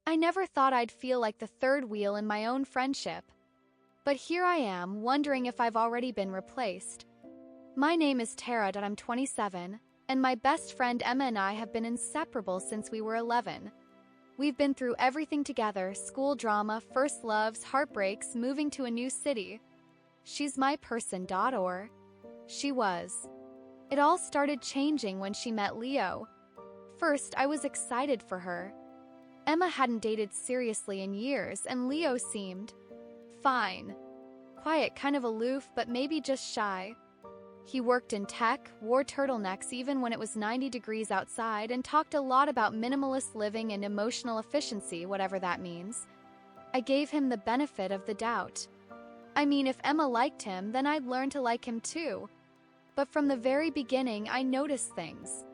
I never thought I'd feel like the third wheel in my own friendship. But here I am, wondering if I've already been replaced. My name is Tara, and I'm 27, and my best friend Emma and I have been inseparable since we were 11. We've been through everything together: school drama, first loves, heartbreaks, moving to a new city. She's my person. Or she was. It all started changing when she met Leo. First, I was excited for her. Emma hadn't dated seriously in years, and Leo seemed fine. Quiet, kind of aloof, but maybe just shy. He worked in tech, wore turtlenecks even when it was 90 degrees outside, and talked a lot about minimalist living and emotional efficiency, whatever that means. I gave him the benefit of the doubt. I mean, if Emma liked him, then I'd learn to like him too. But from the very beginning, I noticed things.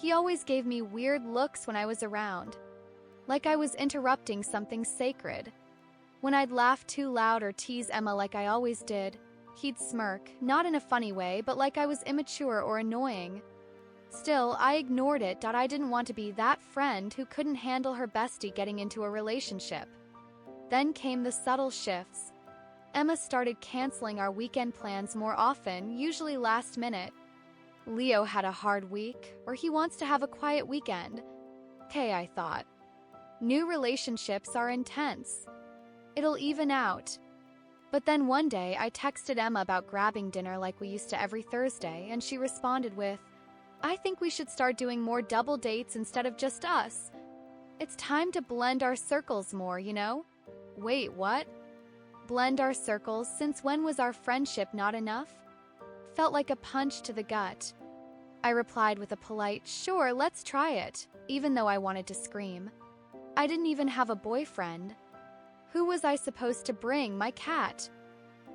He always gave me weird looks when I was around, like I was interrupting something sacred. When I'd laugh too loud or tease Emma like I always did, he'd smirk, not in a funny way, but like I was immature or annoying. Still, I ignored it. I didn't want to be that friend who couldn't handle her bestie getting into a relationship. Then came the subtle shifts. Emma started canceling our weekend plans more often, usually last minute. Leo had a hard week, or he wants to have a quiet weekend. Okay, I thought. New relationships are intense. It'll even out. But then one day, I texted Emma about grabbing dinner like we used to every Thursday, and she responded with, "I think we should start doing more double dates instead of just us. It's time to blend our circles more, you know?" Wait, what? Blend our circles? Since when was our friendship not enough? Felt like a punch to the gut. I replied with a polite, "Sure, let's try it," even though I wanted to scream. I didn't even have a boyfriend. Who was I supposed to bring? My cat.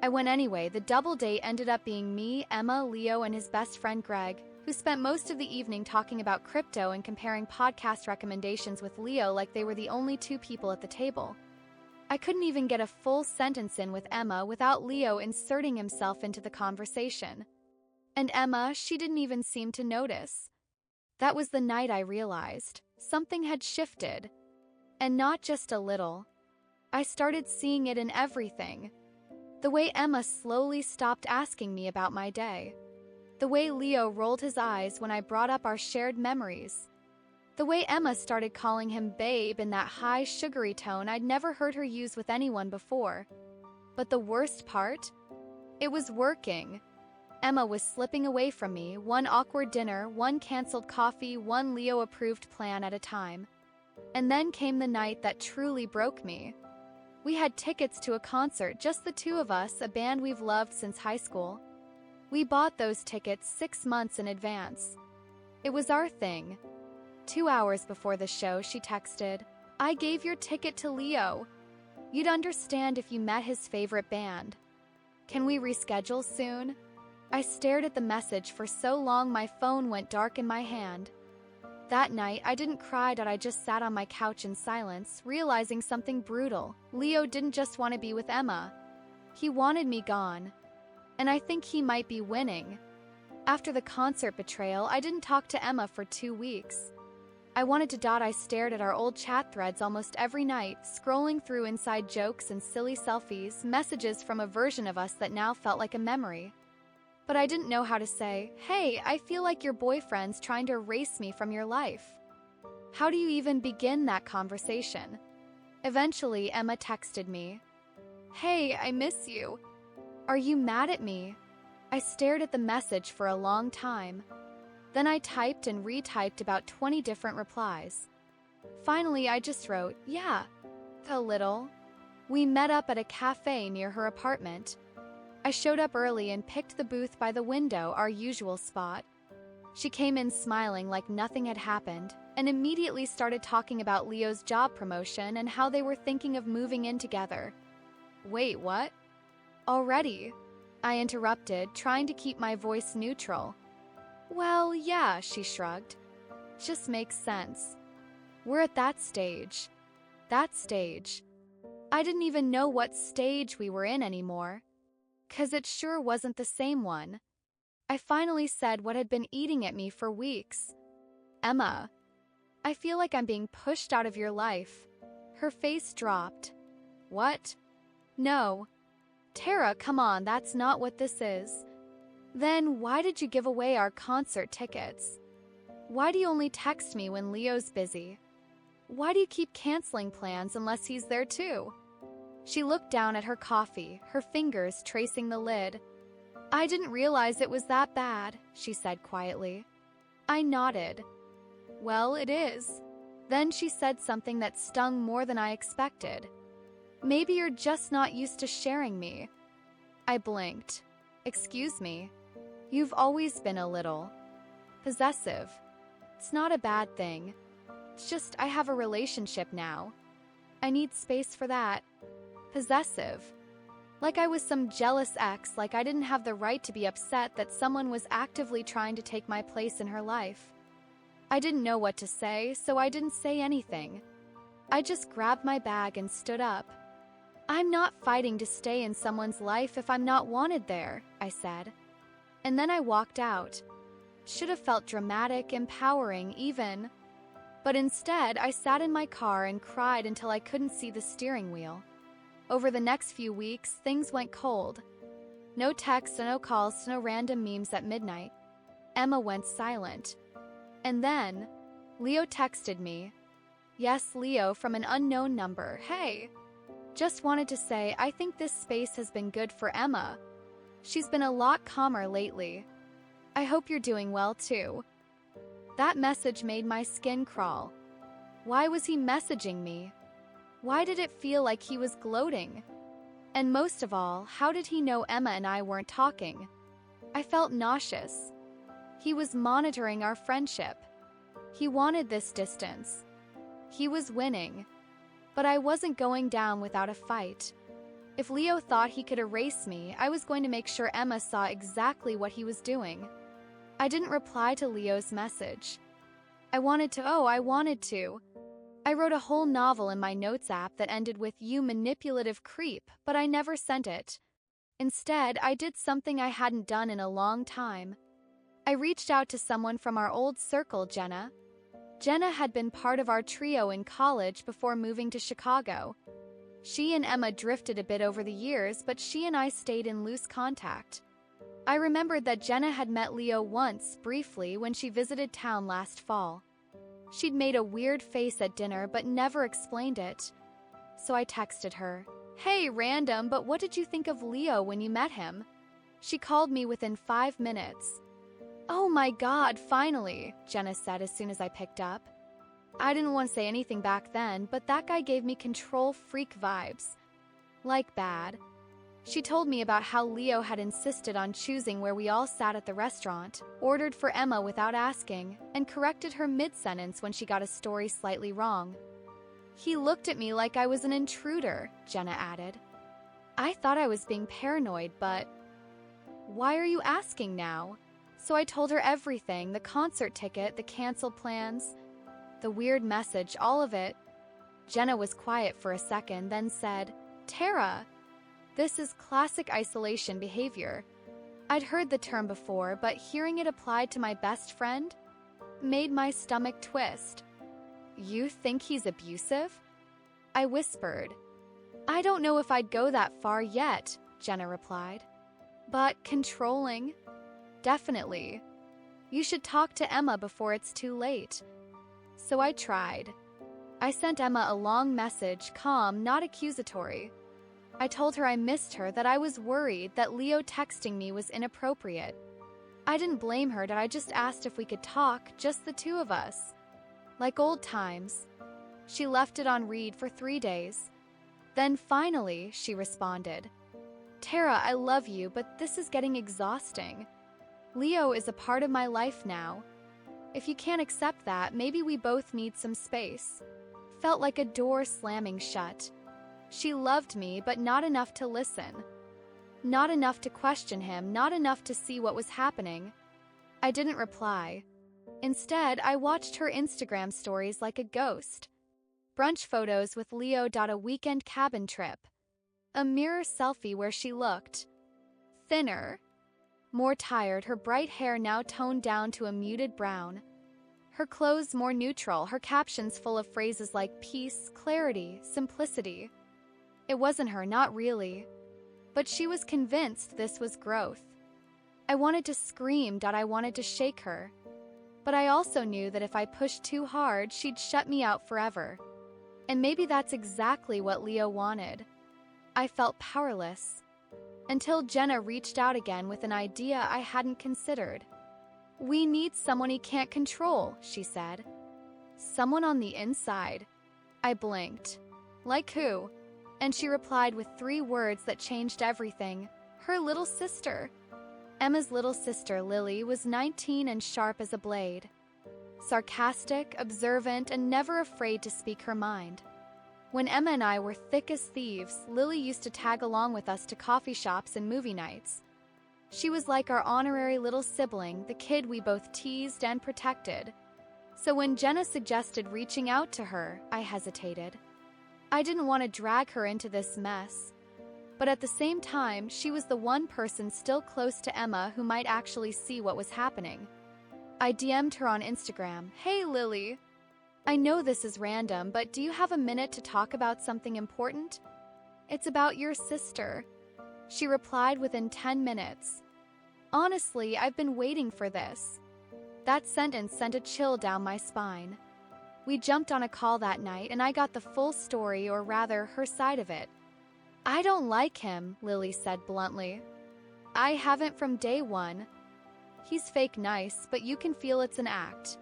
I went anyway. The double date ended up being me, Emma, Leo, and his best friend Greg, who spent most of the evening talking about crypto and comparing podcast recommendations with Leo like they were the only two people at the table. I couldn't even get a full sentence in with Emma without Leo inserting himself into the conversation. And Emma, she didn't even seem to notice. That was the night I realized something had shifted. And not just a little. I started seeing it in everything. The way Emma slowly stopped asking me about my day. The way Leo rolled his eyes when I brought up our shared memories. The way Emma started calling him babe in that high, sugary tone I'd never heard her use with anyone before. But the worst part? It was working. Emma was slipping away from me, one awkward dinner, one canceled coffee, one Leo-approved plan at a time. And then came the night that truly broke me. We had tickets to a concert, just the two of us, a band we've loved since high school. We bought those tickets 6 months in advance. It was our thing. 2 hours before the show, she texted, "I gave your ticket to Leo. You'd understand if you met his favorite band. Can we reschedule soon?" I stared at the message for so long my phone went dark in my hand. That night, I didn't cry. I just sat on my couch in silence, realizing something brutal. Leo didn't just want to be with Emma. He wanted me gone. And I think he might be winning. After the concert betrayal, I didn't talk to Emma for 2 weeks. I wanted to. I stared at our old chat threads almost every night, scrolling through inside jokes and silly selfies, messages from a version of us that now felt like a memory. But I didn't know how to say, "Hey, I feel like your boyfriend's trying to erase me from your life." How do you even begin that conversation? Eventually, Emma texted me, "Hey, I miss you. Are you mad at me?" I stared at the message for a long time. Then I typed and retyped about 20 different replies. Finally, I just wrote, "Yeah, a little." We met up at a cafe near her apartment. I showed up early and picked the booth by the window, our usual spot. She came in smiling like nothing had happened, and immediately started talking about Leo's job promotion and how they were thinking of moving in together. Wait, what? Already? I interrupted, trying to keep my voice neutral. "Well, yeah," she shrugged. "Just makes sense. We're at that stage." That stage. I didn't even know what stage we were in anymore. 'Cause it sure wasn't the same one. I finally said what had been eating at me for weeks. "Emma, I feel like I'm being pushed out of your life." Her face dropped. What? No. Tara, come on, that's not what this is. Then why did you give away our concert tickets? Why do you only text me when Leo's busy? Why do you keep canceling plans unless he's there too? She looked down at her coffee, her fingers tracing the lid. I didn't realize it was that bad, she said quietly. I nodded. Well, it is. Then she said something that stung more than I expected. Maybe you're just not used to sharing me. I blinked. Excuse me. You've always been a little possessive. It's not a bad thing. It's just I have a relationship now. I need space for that. Possessive. Like I was some jealous ex, like I didn't have the right to be upset that someone was actively trying to take my place in her life. I didn't know what to say, so I didn't say anything. I just grabbed my bag and stood up. I'm not fighting to stay in someone's life if I'm not wanted there, I said. And then I walked out. Should have felt dramatic, empowering, even. But instead, I sat in my car and cried until I couldn't see the steering wheel. Over the next few weeks, things went cold. No texts, no calls, no random memes at midnight. Emma went silent. And then, Leo texted me. Yes, Leo, from an unknown number. Hey. Just wanted to say, I think this space has been good for Emma. She's been a lot calmer lately. I hope you're doing well too. That message made my skin crawl. Why was he messaging me? Why did it feel like he was gloating? And most of all, how did he know Emma and I weren't talking? I felt nauseous. He was monitoring our friendship. He wanted this distance. He was winning. But I wasn't going down without a fight. If Leo thought he could erase me, I was going to make sure Emma saw exactly what he was doing. I didn't reply to Leo's message. I wanted to. I wrote a whole novel in my notes app that ended with "You manipulative creep," but I never sent it. Instead, I did something I hadn't done in a long time. I reached out to someone from our old circle, Jenna. Jenna had been part of our trio in college before moving to Chicago. She and Emma drifted a bit over the years, but she and I stayed in loose contact. I remembered that Jenna had met Leo once, briefly, when she visited town last fall. She'd made a weird face at dinner but never explained it. So I texted her, "Hey, random, but what did you think of Leo when you met him?" She called me within 5 minutes. "Oh my God, finally," Jenna said as soon as I picked up. I didn't want to say anything back then, but that guy gave me control freak vibes. Like bad. She told me about how Leo had insisted on choosing where we all sat at the restaurant, ordered for Emma without asking, and corrected her mid-sentence when she got a story slightly wrong. He looked at me like I was an intruder, Jenna added. I thought I was being paranoid, but... Why are you asking now? So I told her everything, the concert ticket, the canceled plans, the weird message, all of it. Jenna was quiet for a second, then said, "Tara, this is classic isolation behavior." I'd heard the term before, but hearing it applied to my best friend made my stomach twist. "You think he's abusive?" I whispered. "I don't know if I'd go that far yet," Jenna replied. "But controlling? Definitely. You should talk to Emma before it's too late." So I tried. I sent Emma a long message, calm, not accusatory. I told her I missed her, that I was worried, that Leo texting me was inappropriate. I didn't blame her, that I just asked if we could talk, just the two of us. Like old times. She left it on read for 3 days. Then finally, she responded, "Tara, I love you, but this is getting exhausting. Leo is a part of my life now. If you can't accept that, maybe we both need some space." Felt like a door slamming shut. She loved me, but not enough to listen. Not enough to question him, not enough to see what was happening. I didn't reply. Instead, I watched her Instagram stories like a ghost. Brunch photos with Leo. A weekend cabin trip. A mirror selfie where she looked thinner, more tired, her bright hair now toned down to a muted brown. Her clothes more neutral, her captions full of phrases like peace, clarity, simplicity. It wasn't her, not really. But she was convinced this was growth. I wanted to scream, I wanted to shake her. But I also knew that if I pushed too hard, she'd shut me out forever. And maybe that's exactly what Leo wanted. I felt powerless. Until Jenna reached out again with an idea I hadn't considered. "We need someone he can't control," she said. "Someone on the inside." I blinked. "Like who?" And she replied with 3 words that changed everything. Her little sister. Emma's little sister, Lily, was 19 and sharp as a blade. Sarcastic, observant, and never afraid to speak her mind. When Emma and I were thick as thieves, Lily used to tag along with us to coffee shops and movie nights. She was like our honorary little sibling, the kid we both teased and protected. So when Jenna suggested reaching out to her, I hesitated. I didn't want to drag her into this mess. But at the same time, she was the one person still close to Emma who might actually see what was happening. I DM'd her on Instagram, "Hey Lily, I know this is random, but do you have a minute to talk about something important? It's about your sister." She replied within 10 minutes. "Honestly, I've been waiting for this." That sentence sent a chill down my spine. We jumped on a call that night and I got the full story, or rather, her side of it. "I don't like him," Lily said bluntly. "I haven't from day one. He's fake nice, but you can feel it's an act."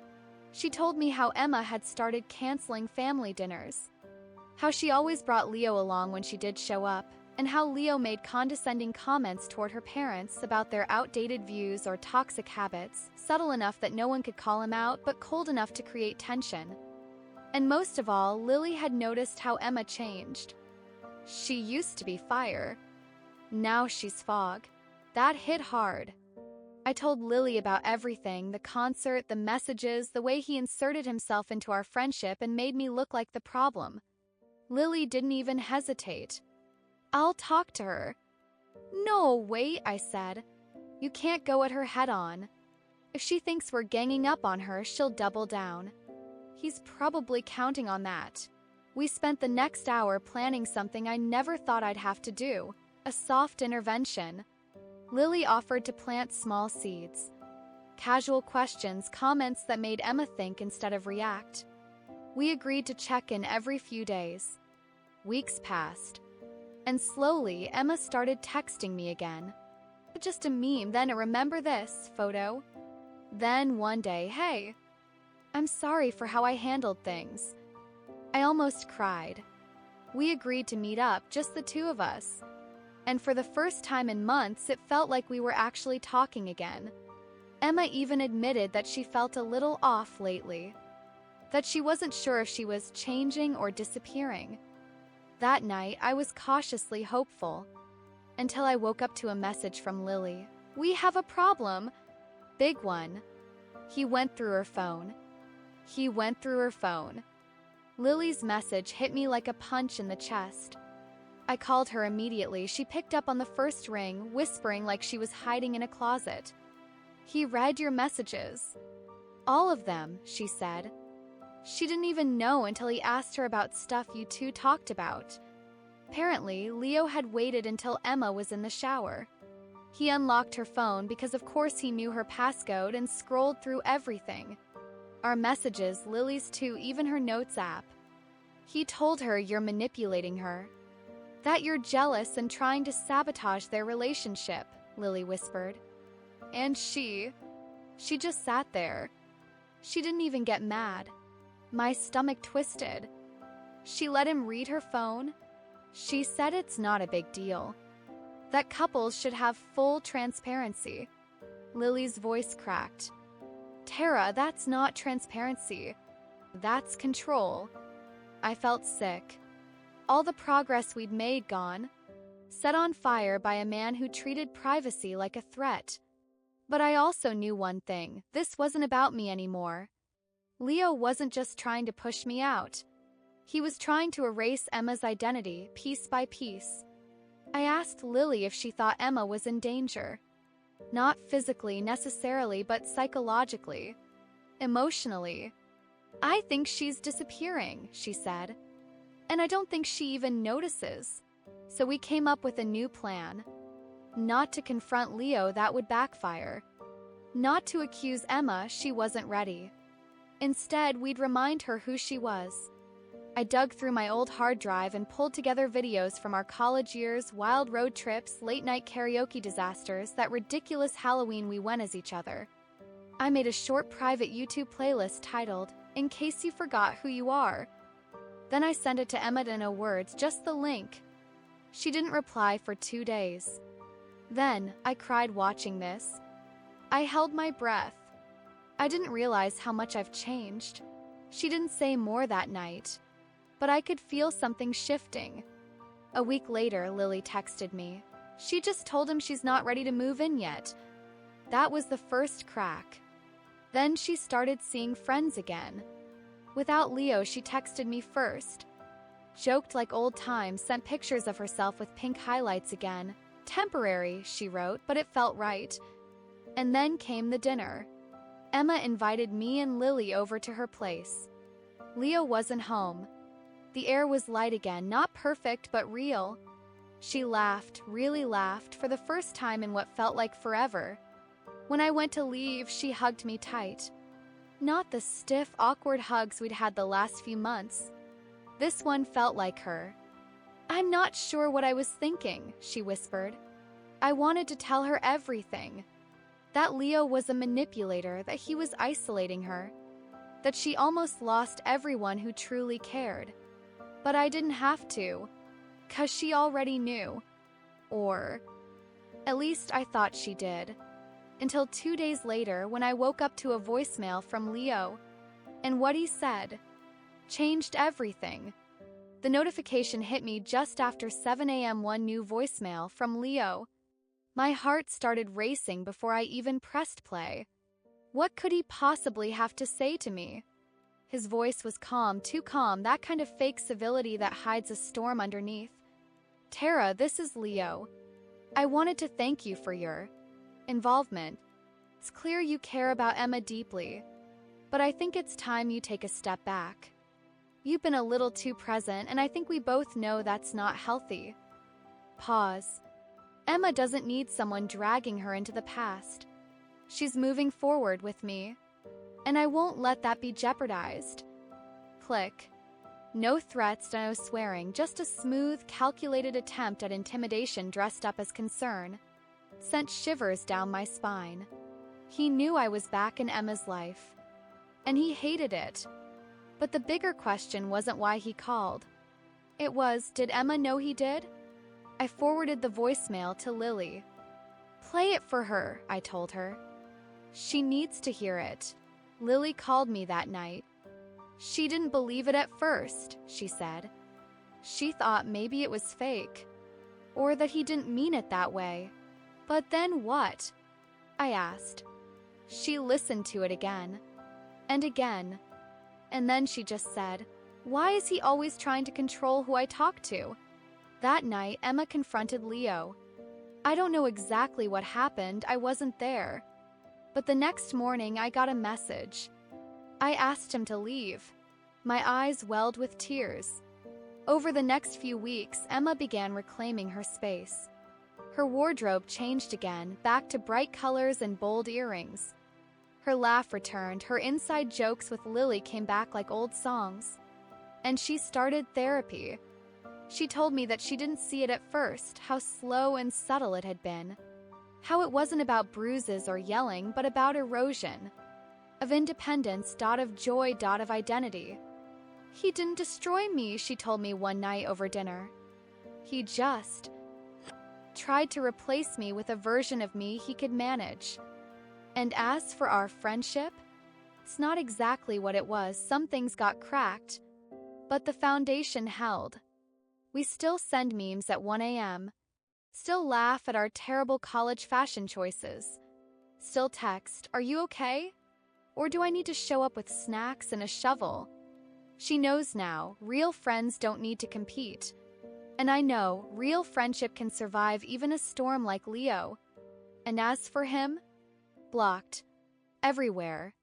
She told me how Emma had started canceling family dinners, how she always brought Leo along when she did show up, and how Leo made condescending comments toward her parents about their outdated views or toxic habits, subtle enough that no one could call him out, but cold enough to create tension. And most of all, Lily had noticed how Emma changed. She used to be fire. Now she's fog. That hit hard. I told Lily about everything, the concert, the messages, the way he inserted himself into our friendship and made me look like the problem. Lily didn't even hesitate. "I'll talk to her." "No, wait," I said. "You can't go at her head on. If she thinks we're ganging up on her, she'll double down. He's probably counting on that." We spent the next hour planning something I never thought I'd have to do, a soft intervention. Lily offered to plant small seeds. Casual questions, comments that made Emma think instead of react. We agreed to check in every few days. Weeks passed. And slowly, Emma started texting me again. Just a meme, then a "remember this" photo. Then one day, "Hey, I'm sorry for how I handled things." I almost cried. We agreed to meet up, just the 2 of us. And for the first time in months, it felt like we were actually talking again. Emma even admitted that she felt a little off lately, that she wasn't sure if she was changing or disappearing. That night, I was cautiously hopeful, until I woke up to a message from Lily. "We have a problem." Big one. He went through her phone. Lily's message hit me like a punch in the chest. I called her immediately. She picked up on the first ring, whispering like she was hiding in a closet. "He read your messages." "All of them," she said. She didn't even know until he asked her about stuff you 2 talked about. Apparently, Leo had waited until Emma was in the shower. He unlocked her phone because of course he knew her passcode and scrolled through everything. Our messages, Lily's too, even her notes app. He told her you're manipulating her. That you're jealous and trying to sabotage their relationship, Lily whispered. And she just sat there. She didn't even get mad. My stomach twisted. She let him read her phone. She said it's not a big deal. That couples should have full transparency. Lily's voice cracked. Tara, that's not transparency. That's control. I felt sick. All the progress we'd made gone. Set on fire by a man who treated privacy like a threat. But I also knew one thing. This wasn't about me anymore. Leo wasn't just trying to push me out. He was trying to erase Emma's identity, piece by piece. I asked Lily if she thought Emma was in danger. Not physically necessarily, but psychologically. emotionally. "I think she's disappearing," she said. "And I don't think she even notices." So we came up with a new plan. Not to confront Leo, that would backfire. Not to accuse Emma, she wasn't ready. Instead, we'd remind her who she was. I dug through my old hard drive and pulled together videos from our college years, wild road trips, late-night karaoke disasters, that ridiculous Halloween we went as each other. I made a short private YouTube playlist titled, "In Case You Forgot Who You Are." Then I sent it to Emma in no words, just the link. She didn't reply for 2 days. Then, I cried watching this. I held my breath. I didn't realize how much I've changed. She didn't say more that night, but I could feel something shifting. A week later, Lily texted me. She just told him she's not ready to move in yet. That was the first crack. Then she started seeing friends again. Without Leo, she texted me first. Joked like old times, sent pictures of herself with pink highlights again. "Temporary," she wrote, but it felt right. And then came the dinner. Emma invited me and Lily over to her place. Leo wasn't home. The air was light again, not perfect, but real. She laughed, really laughed, for the first time in what felt like forever. When I went to leave, she hugged me tight. Not the stiff, awkward hugs we'd had the last few months. This one felt like her. "I'm not sure what I was thinking," she whispered. I wanted to tell her everything. That Leo was a manipulator, that he was isolating her, that she almost lost everyone who truly cared. But I didn't have to, 'cause she already knew. Or, at least I thought she did. Until 2 days later, when I woke up to a voicemail from Leo. And what he said changed everything. The notification hit me just after 7 a.m. One new voicemail from Leo. My heart started racing before I even pressed play. What could he possibly have to say to me? His voice was calm, too calm, that kind of fake civility that hides a storm underneath. "Tara, this is Leo. I wanted to thank you for your involvement. It's clear you care about Emma deeply, but I think it's time you take a step back. You've been a little too present, and I think we both know that's not healthy." Pause. Emma doesn't need someone dragging her into the past. She's moving forward with me, and I won't let that be jeopardized. Click. No threats, no swearing, just a smooth, calculated attempt at intimidation dressed up as concern. Sent shivers down my spine. He knew I was back in Emma's life, and he hated it. But the bigger question wasn't why he called. It was, did Emma know he did? I forwarded the voicemail to Lily. "Play it for her," I told her. "She needs to hear it." Lily called me that night. She didn't believe it at first, she said. She thought maybe it was fake, or that he didn't mean it that way. "But then what?" I asked. She listened to it again, and again, and then she just said, "Why is he always trying to control who I talk to?" That night, Emma confronted Leo. I don't know exactly what happened, I wasn't there. But the next morning, I got a message. I asked him to leave. My eyes welled with tears. Over the next few weeks, Emma began reclaiming her space. Her wardrobe changed again, back to bright colors and bold earrings. Her laugh returned, her inside jokes with Lily came back like old songs. And she started therapy. She told me that she didn't see it at first, how slow and subtle it had been. How it wasn't about bruises or yelling, but about erosion. Of independence, of joy, of identity. "He didn't destroy me," she told me one night over dinner. He just tried to replace me with a version of me he could manage. And as for our friendship, it's not exactly what it was. Some things got cracked, but the foundation held. We still send memes at 1 a.m., still laugh at our terrible college fashion choices, still text, "Are you okay? Or do I need to show up with snacks and a shovel?" She knows now, real friends don't need to compete. And I know, real friendship can survive even a storm like Leo. And as for him, blocked. Everywhere.